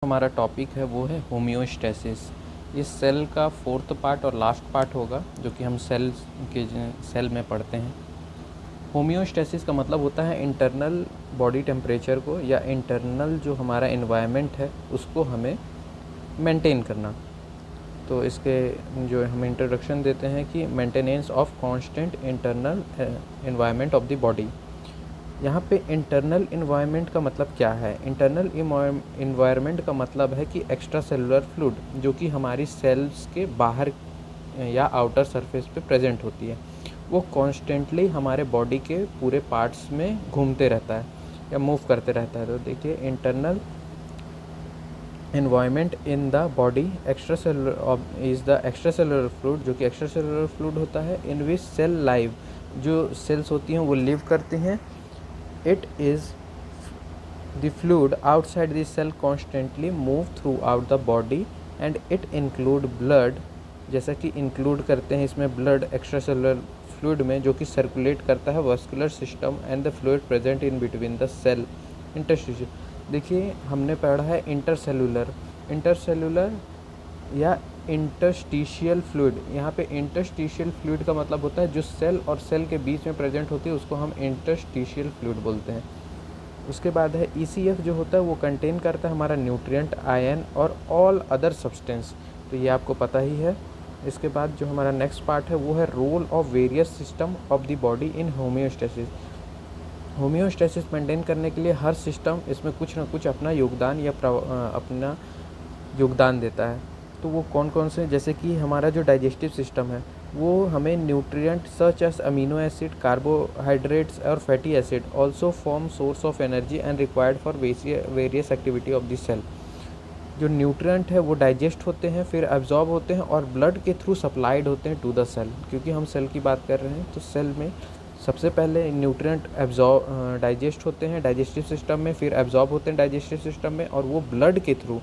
हमारा टॉपिक है वो है होम्योस्टेसिस। ये सेल का फोर्थ पार्ट और लास्ट पार्ट होगा जो कि हम सेल में पढ़ते हैं। होम्योस्टेसिस का मतलब होता है इंटरनल बॉडी टेम्परेचर को या इंटरनल जो हमारा एनवायरनमेंट है उसको हमें मेंटेन करना। तो इसके जो हम इंट्रोडक्शन देते हैं कि maintenance of constant internal environment of the body. यहाँ पे इंटरनल इन्वायरमेंट का मतलब क्या है? इंटरनल इन्वायरमेंट का मतलब है कि एक्स्ट्रा सेलुलर फ्लूइड जो कि हमारी सेल्स के बाहर या आउटर सरफेस पे प्रेजेंट होती है, वो कॉन्स्टेंटली हमारे बॉडी के पूरे पार्ट्स में घूमते रहता है या मूव करते रहता है। तो देखिए, internal environment in the body extra cellular is the extra cellular fluid, जो कि एक्स्ट्रा सेलुलर फ्लूइड होता है इन विच सेल लाइव, जो सेल्स होती हैं वो लिव करती हैं। It is the fluid outside the cell constantly move throughout the body and it include blood, जैसा कि इंक्लूड करते हैं इसमें ब्लड एक्स्ट्रा सेलुलर फ्लूइड में, जो कि सर्कुलेट करता है vascular system and the fluid present in between the cell interstitial. देखिए, हमने पढ़ा है इंटरसेलुलर या इंटरस्टिशियल फ्लूइड। यहाँ पे इंटरस्टिशियल फ्लूइड का मतलब होता है जो सेल और सेल के बीच में प्रेजेंट होती है उसको हम इंटरस्टिशियल फ्लूइड बोलते हैं। उसके बाद है ECF, जो होता है वो कंटेन करता है हमारा न्यूट्रिएंट, आयन और ऑल अदर सब्सटेंस, तो ये आपको पता ही है। इसके बाद जो हमारा नेक्स्ट पार्ट है वो है role of various system of the body in homeostasis. Homeostasis maintain करने के लिए हर सिस्टम इसमें कुछ ना कुछ अपना योगदान या अपना योगदान देता है। तो वो कौन कौन से, जैसे कि हमारा जो डाइजेस्टिव सिस्टम है वो हमें nutrient such as amino acid, carbohydrates और fatty acid also form source of energy and required for various activity of the cell. जो न्यूट्रिएंट है वो डाइजेस्ट होते हैं, फिर एब्जॉर्ब होते हैं और ब्लड के थ्रू सप्लाइड होते हैं टू द सेल। क्योंकि हम सेल की बात कर रहे हैं तो सेल में सबसे पहले न्यूट्रिएंट डाइजेस्ट होते हैं डाइजेस्टिव सिस्टम में, फिर एब्जॉर्ब होते हैं डाइजेस्टिव सिस्टम में, और वो ब्लड के थ्रू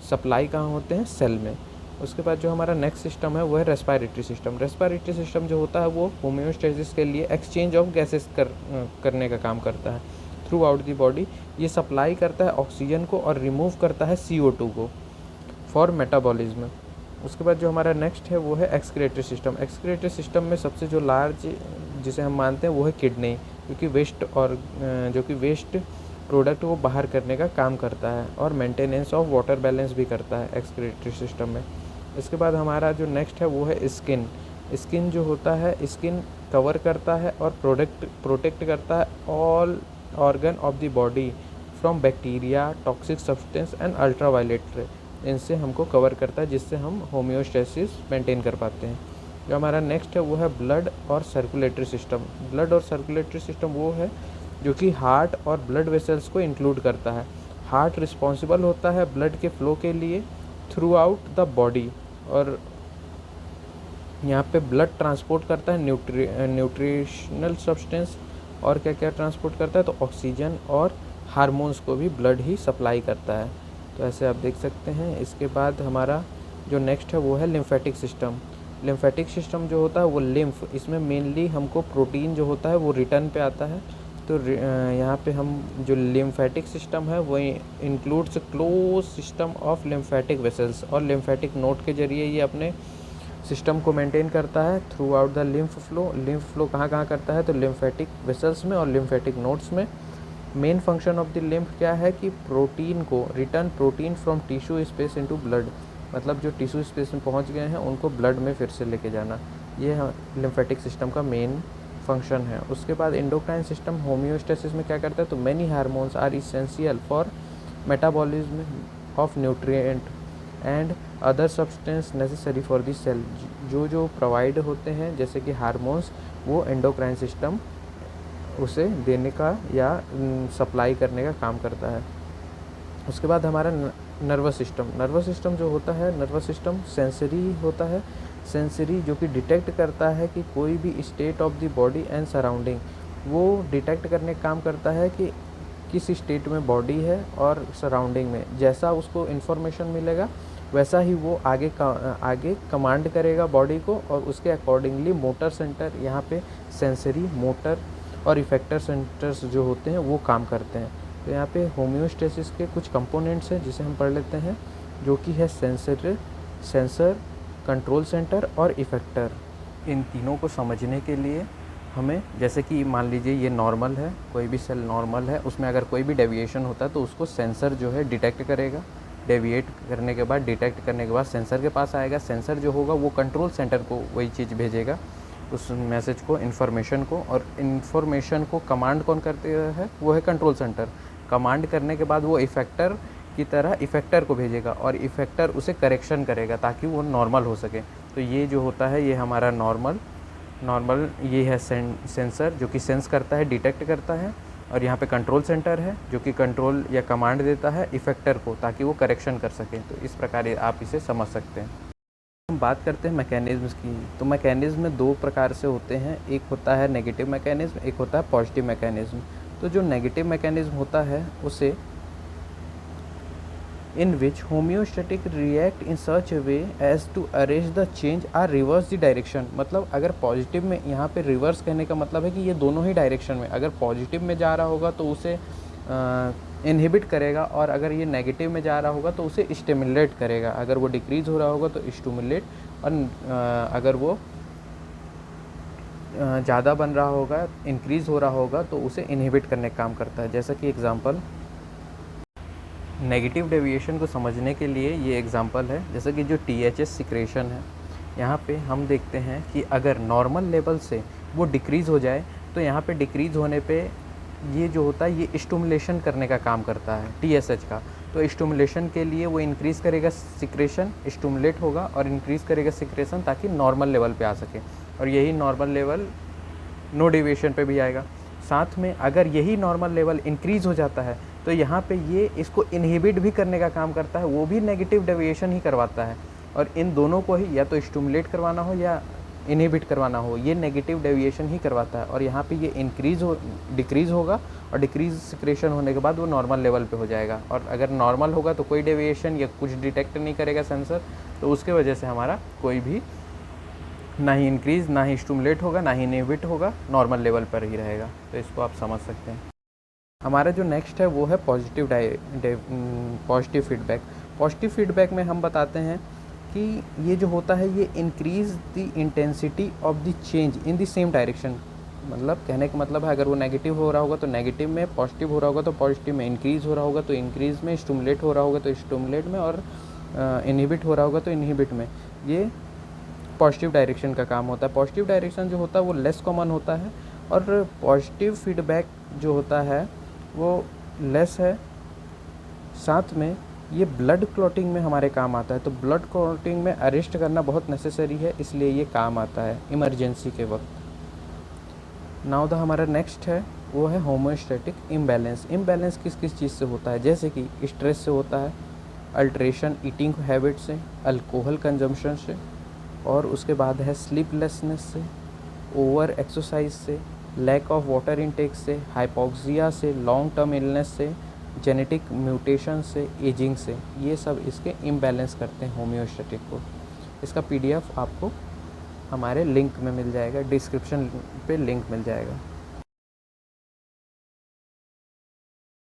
सप्लाई कहाँ होते हैं? सेल में। उसके बाद जो हमारा नेक्स्ट सिस्टम है वो है रेस्पिरेटरी सिस्टम। रेस्पिरेटरी सिस्टम जो होता है वो होम्योस्टेसिस के लिए एक्सचेंज ऑफ गैसेस करने का काम करता है थ्रू आउट दी बॉडी। ये सप्लाई करता है ऑक्सीजन को और रिमूव करता है CO2 को फॉर मेटाबॉलिज्म। उसके बाद जो हमारा नेक्स्ट है वो है एक्सक्रीटरी सिस्टम। एक्सक्रीटरी सिस्टम में सबसे जो लार्ज जिसे हम मानते हैं वो है किडनी, क्योंकि वेस्ट प्रोडक्ट को बाहर करने का काम करता है और मेंटेनेंस ऑफ वाटर बैलेंस भी करता है एक्सक्रीटरी सिस्टम में। इसके बाद हमारा जो नेक्स्ट है वो है स्किन। स्किन जो होता है, स्किन कवर करता है और प्रोटेक्ट करता है all organ of the body from bacteria, toxic substance and ultraviolet रे। इनसे हमको कवर करता है जिससे हम होम्योस्टेसिस मेंटेन कर पाते हैं। जो हमारा नेक्स्ट है वो है ब्लड और सर्कुलेटरी सिस्टम। ब्लड और सर्कुलेटरी सिस्टम वो है जो कि हार्ट और ब्लड वेसल्स को इंक्लूड करता है। हार्ट रिस्पॉन्सिबल होता है ब्लड के फ्लो के लिए थ्रू आउट द बॉडी, और यहाँ पे ब्लड ट्रांसपोर्ट करता है न्यूट्रिशनल सब्सटेंस, और क्या क्या ट्रांसपोर्ट करता है? तो ऑक्सीजन और हार्मोन्स को भी ब्लड ही सप्लाई करता है। तो ऐसे आप देख सकते हैं। इसके बाद हमारा जो नेक्स्ट है वो है लिम्फेटिक सिस्टम। लिम्फेटिक सिस्टम जो होता है वो लिम्फ, इसमें मेनली हमको प्रोटीन जो होता है वो रिटर्न पे आता है। तो यहाँ पे हम जो लिम्फेटिक सिस्टम है वो includes close system of lymphatic vessels, और लिम्फेटिक नोड के जरिए ये अपने सिस्टम को मेंटेन करता है through out the lymph flow. Lymph flow कहाँ कहाँ करता है? तो लिम्फेटिक वेसल्स में और लिम्फेटिक नोड्स में। Main function of the lymph क्या है कि प्रोटीन को return protein from tissue space into blood, मतलब जो टिश्यू स्पेस में पहुंच गए हैं उनको ब्लड में फिर से लेके जाना, ये लिम्फेटिक सिस्टम का मेन फंक्शन है। उसके बाद एंडोक्राइन सिस्टम होम्योस्टेसिस में क्या करता है? तो many hormones are essential for metabolism of nutrient and other substance necessary for the cell. जो प्रोवाइड होते हैं जैसे कि हार्मोन्स, वो एंडोक्राइन सिस्टम उसे देने का या सप्लाई करने का काम करता है। उसके बाद हमारा नर्वस सिस्टम जो होता है, नर्वस सिस्टम सेंसरी होता है। सेंसरी जो कि डिटेक्ट करता है कि कोई भी state of the body and surrounding, वो डिटेक्ट करने का काम करता है कि किस स्टेट में बॉडी है और सराउंडिंग में। जैसा उसको इन्फॉर्मेशन मिलेगा वैसा ही वो आगे कमांड करेगा बॉडी को, और उसके अकॉर्डिंगली मोटर सेंटर, यहाँ पे सेंसरी, मोटर और इफेक्टर सेंटर्स जो होते हैं वो काम करते हैं। तो यहाँ पे होम्योस्टेसिस के कुछ कंपोनेंट्स हैं जिसे हम पढ़ लेते हैं, जो कि है सेंसर, कंट्रोल सेंटर और इफेक्टर। इन तीनों को समझने के लिए हमें, जैसे कि मान लीजिए ये नॉर्मल है, कोई भी सेल नॉर्मल है, उसमें अगर कोई भी डेविएशन होता है तो उसको सेंसर जो है डिटेक्ट करेगा। डेविएट करने के बाद, डिटेक्ट करने के बाद सेंसर के पास आएगा। सेंसर जो होगा वो कंट्रोल सेंटर को वही चीज़ भेजेगा, उस मैसेज को, इन्फॉर्मेशन को। और इन्फॉर्मेशन को कमांड कौन करते है? वो है कंट्रोल सेंटर। कमांड करने के बाद वो इफेक्टर की तरह इफेक्टर को भेजेगा और इफेक्टर उसे करेक्शन करेगा ताकि वो नॉर्मल हो सके। तो ये जो होता है ये हमारा नॉर्मल ये है सेंसर जो कि सेंस करता है, डिटेक्ट करता है। और यहाँ पे कंट्रोल सेंटर है जो कि कंट्रोल या कमांड देता है इफेक्टर को ताकि वो करेक्शन कर सके। तो इस प्रकार आप इसे समझ सकते हैं। हम बात करते हैं मैकेनिज़्म्स की। तो मैकेनिज़्म 2 प्रकार से होते हैं, एक होता है नेगेटिव मैकेनिज़्म, एक होता है पॉजिटिव मैकेनिज़्म। तो जो नेगेटिव मैकेनिज़्म होता है उसे in which homeostatic react in such a way as to arrest the change or reverse the direction। मतलब अगर पॉजिटिव में, यहाँ पे रिवर्स कहने का मतलब है कि ये दोनों ही डायरेक्शन में, अगर पॉजिटिव में जा रहा होगा तो उसे इनहिबिट करेगा, और अगर ये नेगेटिव में जा रहा होगा तो उसे स्टिमुलेट करेगा। अगर वो डिक्रीज़ हो रहा होगा तो स्टिमुलेट, और अगर वो ज़्यादा बन रहा होगा, इंक्रीज़ हो रहा होगा तो उसे इनहिबिट करने का काम करता है। जैसा कि एग्जांपल, नेगेटिव डेविएशन को समझने के लिए ये एग्जांपल है, जैसे कि जो THS सिक्रेशन है, यहाँ पे हम देखते हैं कि अगर नॉर्मल लेवल से वो डिक्रीज़ हो जाए तो यहाँ पे डिक्रीज़ होने पे ये जो होता है ये स्टिमुलेशन करने का काम करता है TSH का। तो स्टिमुलेशन के लिए वो इंक्रीज़ करेगा सिक्रेशन, स्टिमुलेट होगा और इंक्रीज़ करेगा सिक्रेशन ताकि नॉर्मल लेवल पे आ सके, और यही नॉर्मल लेवल नो डेविएशन पे भी आएगा। साथ में अगर यही नॉर्मल लेवल इंक्रीज़ हो जाता है तो यहाँ पे ये इसको इनहिबिट भी करने का काम करता है, वो भी नेगेटिव डेविएशन ही करवाता है। और इन दोनों को ही या तो स्टिमुलेट करवाना हो या इनहिबिट करवाना हो, ये नेगेटिव डेविएशन ही करवाता है। और यहाँ पे ये डिक्रीज़ होगा, और डिक्रीज़ सिक्रेशन होने के बाद वो नॉर्मल लेवल पे हो जाएगा। और अगर नॉर्मल होगा तो कोई डेविएशन या कुछ डिटेक्ट नहीं करेगा सेंसर, तो उसके वजह से हमारा कोई भी ना ही इंक्रीज़, ना ही स्टिमुलेट होगा, ना ही इनहिबिट होगा, नॉर्मल लेवल पर ही रहेगा। तो इसको आप समझ सकते हैं। हमारा जो नेक्स्ट है वो है पॉजिटिव फीडबैक। पॉजिटिव फीडबैक में हम बताते हैं कि ये जो होता है ये increase the intensity of the change in the same direction. मतलब कहने का मतलब है अगर वो नेगेटिव हो रहा होगा तो नेगेटिव में, पॉजिटिव हो रहा होगा तो पॉजिटिव में, इंक्रीज़ हो रहा होगा तो इंक्रीज़ में, स्टिमुलेट हो रहा होगा तो स्टिमुलेट में, और इनहिबिट हो रहा होगा तो इनहिबिट में। ये पॉजिटिव डायरेक्शन का काम होता है। पॉजिटिव डायरेक्शन जो होता है वो लेस कॉमन होता है, और पॉजिटिव फीडबैक जो होता है वो लेस है। साथ में ये ब्लड क्लॉटिंग में हमारे काम आता है। तो ब्लड क्लॉटिंग में अरेस्ट करना बहुत नेसेसरी है, इसलिए ये काम आता है इमरजेंसी के वक्त। नाउ द हमारा नेक्स्ट है वो है होम्योस्टैटिक इम्बैलेंस। इम्बैलेंस किस किस चीज़ से होता है? जैसे कि स्ट्रेस से होता है, अल्ट्रेशन ईटिंग हैबिट से, अल्कोहल कंजम्पशन से, और उसके बाद है स्लीपलेसनेस से, ओवर एक्सरसाइज से, लैक ऑफ वाटर इनटेक से, हाइपोक्सिया से, लॉन्ग टर्म इलनेस से, जेनेटिक म्यूटेशन से, एजिंग से। ये सब इसके इम्बैलेंस करते हैं होम्योस्टैटिक को। इसका PDF आपको हमारे लिंक में मिल जाएगा, डिस्क्रिप्शन पे लिंक मिल जाएगा।